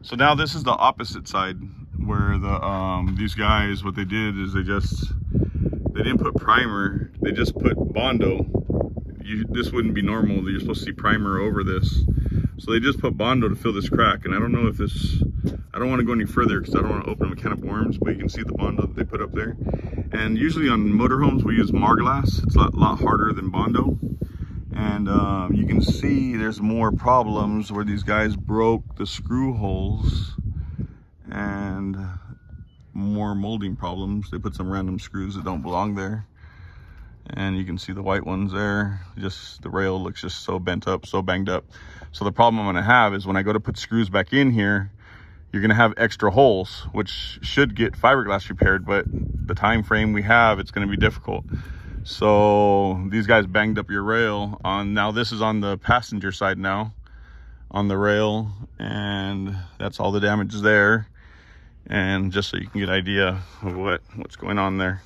So now this is the opposite side where the these guys, what they did is they didn't put primer, they just put Bondo. This wouldn't be normal. You're supposed to see primer over this. So they just put Bondo to fill this crack. And I don't know if this, I don't want to go any further because I don't want to open a can of worms, but you can see the Bondo that they put up there. And usually on motorhomes, we use fiberglass. It's a lot harder than Bondo. And you can see there's more problems where these guys broke the screw holes and more molding problems. They put some random screws that don't belong there. And you can see the white ones there. Just the rail looks just so bent up, so banged up. So the problem I'm gonna have is when I go to put screws back in here, you're gonna have extra holes, which should get fiberglass repaired, but the time frame we have, it's gonna be difficult. So these guys banged up your rail on, now this is on the passenger side now, on the rail, and that's all the damage there. And just so you can get an idea of what's going on there.